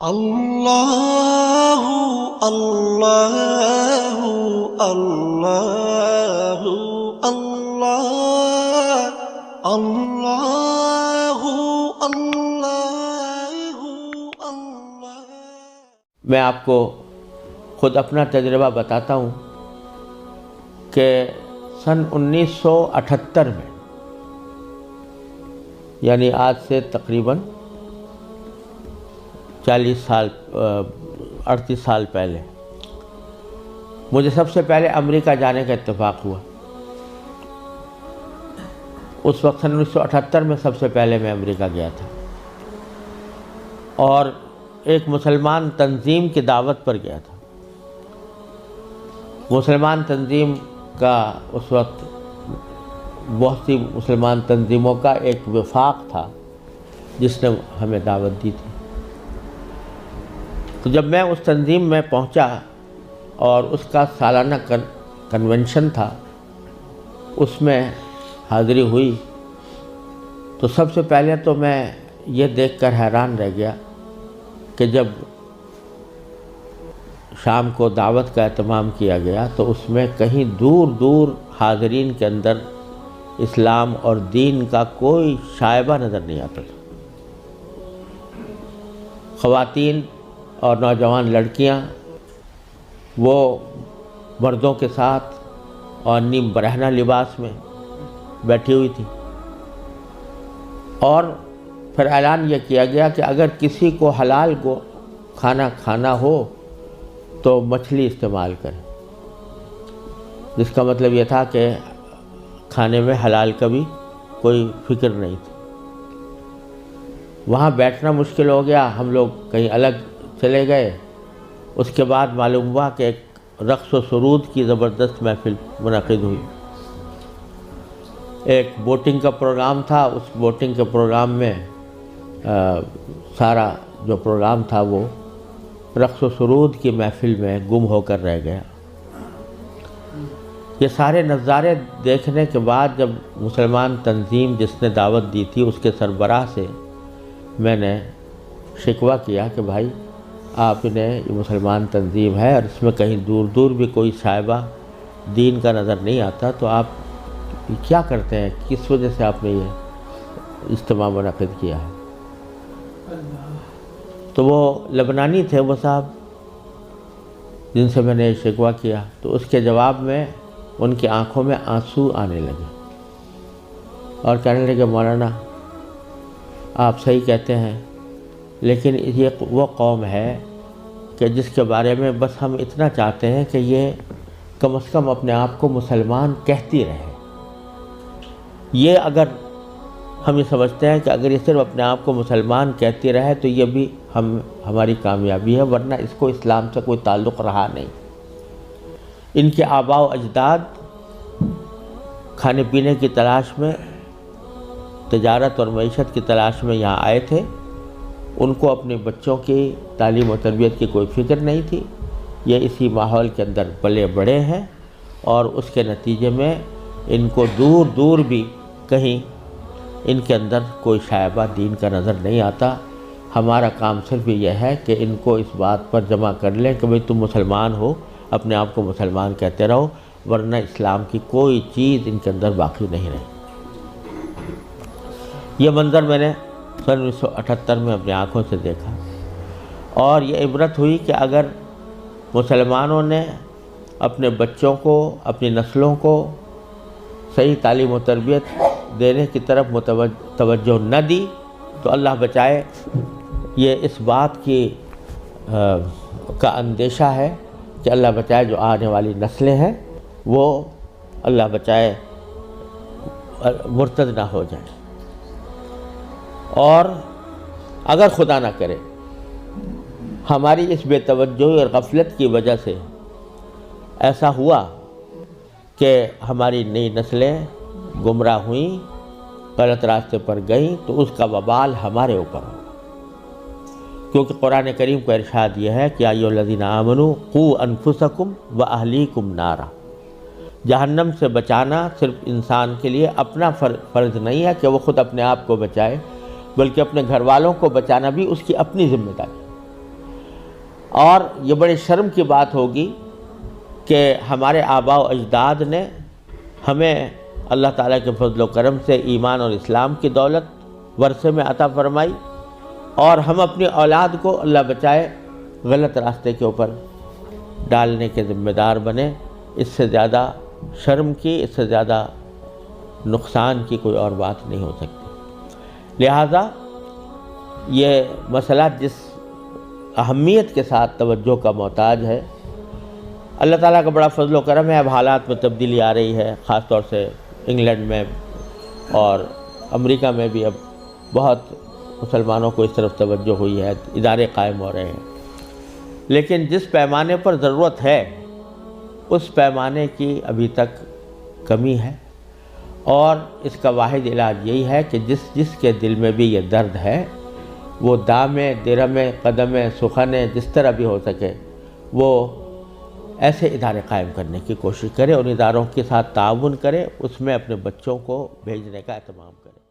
اللہ اللہ اللہ اللہ اللہ اللہ اللہ۔ میں آپ کو خود اپنا تجربہ بتاتا ہوں کہ سن 1978 میں، یعنی آج سے تقریباً 38 سال پہلے مجھے سب سے پہلے امریکہ جانے کا اتفاق ہوا۔ اس وقت سن 1978 میں سب سے پہلے میں امریکہ گیا تھا اور ایک مسلمان تنظیم کی دعوت پر گیا تھا۔ مسلمان تنظیم کا اس وقت بہت سی مسلمان تنظیموں کا ایک وفاق تھا جس نے ہمیں دعوت دی تھی۔ تو جب میں اس تنظیم میں پہنچا اور اس کا سالانہ کنونشن تھا، اس میں حاضری ہوئی، تو سب سے پہلے تو میں یہ دیکھ کر حیران رہ گیا کہ جب شام کو دعوت کا اہتمام کیا گیا تو اس میں کہیں دور دور حاضرین کے اندر اسلام اور دین کا کوئی شائبہ نظر نہیں آتا تھا۔ خواتین اور نوجوان لڑکیاں وہ مردوں کے ساتھ اور نیم برہنہ لباس میں بیٹھی ہوئی تھی، اور پھر اعلان یہ کیا گیا کہ اگر کسی کو حلال کو کھانا کھانا ہو تو مچھلی استعمال کریں، جس کا مطلب یہ تھا کہ کھانے میں حلال کا بھی کوئی فکر نہیں تھی۔ وہاں بیٹھنا مشکل ہو گیا، ہم لوگ کہیں الگ چلے گئے۔ اس کے بعد معلوم ہوا کہ ایک رقص و سرود کی زبردست محفل منعقد ہوئی۔ ایک بوٹنگ کا پروگرام تھا، اس بوٹنگ کے پروگرام میں سارا جو پروگرام تھا وہ رقص و سرود کی محفل میں گم ہو کر رہ گیا۔ یہ سارے نظارے دیکھنے کے بعد جب مسلمان تنظیم جس نے دعوت دی تھی اس کے سربراہ سے میں نے شکوہ کیا کہ بھائی آپ انہیں یہ مسلمان تنظیم ہے اور اس میں کہیں دور دور بھی کوئی شائبہ دین کا نظر نہیں آتا، تو آپ کیا کرتے ہیں، کس وجہ سے آپ نے یہ اجتماع منعقد کیا ہے؟ تو وہ لبنانی تھے وہ صاحب جن سے میں نے شکوہ کیا، تو اس کے جواب میں ان کی آنکھوں میں آنسو آنے لگے اور کہنے لگے مولانا آپ صحیح کہتے ہیں، لیکن یہ وہ قوم ہے کہ جس کے بارے میں بس ہم اتنا چاہتے ہیں کہ یہ کم از کم اپنے آپ کو مسلمان کہتی رہے۔ یہ اگر ہم یہ سمجھتے ہیں کہ اگر یہ صرف اپنے آپ کو مسلمان کہتی رہے تو یہ بھی ہماری کامیابی ہے، ورنہ اس کو اسلام سے کوئی تعلق رہا نہیں۔ ان کے آباء و اجداد کھانے پینے کی تلاش میں، تجارت اور معیشت کی تلاش میں یہاں آئے تھے، ان کو اپنے بچوں کی تعلیم و تربیت کی کوئی فکر نہیں تھی۔ یہ اسی ماحول کے اندر پلے بڑے ہیں اور اس کے نتیجے میں ان کو دور دور بھی کہیں ان کے اندر کوئی شائبہ دین کا نظر نہیں آتا۔ ہمارا کام صرف یہ ہے کہ ان کو اس بات پر جمع کر لیں کہ بھئی تم مسلمان ہو، اپنے آپ کو مسلمان کہتے رہو، ورنہ اسلام کی کوئی چیز ان کے اندر باقی نہیں رہی۔ یہ منظر میں نے سن 1978 میں اپنی آنکھوں سے دیکھا اور یہ عبرت ہوئی کہ اگر مسلمانوں نے اپنے بچوں کو، اپنی نسلوں کو صحیح تعلیم و تربیت دینے کی طرف توجہ نہ دی تو اللہ بچائے یہ اس بات کی کا اندیشہ ہے کہ اللہ بچائے جو آنے والی نسلیں ہیں وہ اللہ بچائے مرتد نہ ہو جائیں۔ اور اگر خدا نہ کرے ہماری اس بے توجہی اور غفلت کی وجہ سے ایسا ہوا کہ ہماری نئی نسلیں گمراہ ہوئیں، غلط راستے پر گئیں، تو اس کا وبال ہمارے اوپر ہو، کیونکہ قرآن کریم کا ارشاد یہ ہے کہ ایھا الذین آمنوا قوا انفسکم واہلیکم نارا۔ جہنم سے بچانا صرف انسان کے لیے اپنا فرض نہیں ہے کہ وہ خود اپنے آپ کو بچائے، بلکہ اپنے گھر والوں کو بچانا بھی اس کی اپنی ذمہ داری۔ اور یہ بڑی شرم کی بات ہوگی کہ ہمارے آباء و اجداد نے ہمیں اللہ تعالیٰ کے فضل و کرم سے ایمان اور اسلام کی دولت ورثے میں عطا فرمائی، اور ہم اپنی اولاد کو اللہ بچائے غلط راستے کے اوپر ڈالنے کے ذمہ دار بنے۔ اس سے زیادہ شرم کی، اس سے زیادہ نقصان کی کوئی اور بات نہیں ہو سکتی۔ لہٰذا یہ مسئلہ جس اہمیت کے ساتھ توجہ کا محتاج ہے، اللہ تعالیٰ کا بڑا فضل و کرم ہے، اب حالات میں تبدیلی آ رہی ہے، خاص طور سے انگلینڈ میں اور امریکہ میں بھی اب بہت مسلمانوں کو اس طرف توجہ ہوئی ہے، ادارے قائم ہو رہے ہیں، لیکن جس پیمانے پر ضرورت ہے اس پیمانے کی ابھی تک کمی ہے، اور اس کا واحد علاج یہی ہے کہ جس کے دل میں بھی یہ درد ہے وہ دامے درمے قدمے سخنے جس طرح بھی ہو سکے وہ ایسے ادارے قائم کرنے کی کوشش کرے، ان اداروں کے ساتھ تعاون کرے، اس میں اپنے بچوں کو بھیجنے کا اہتمام کرے۔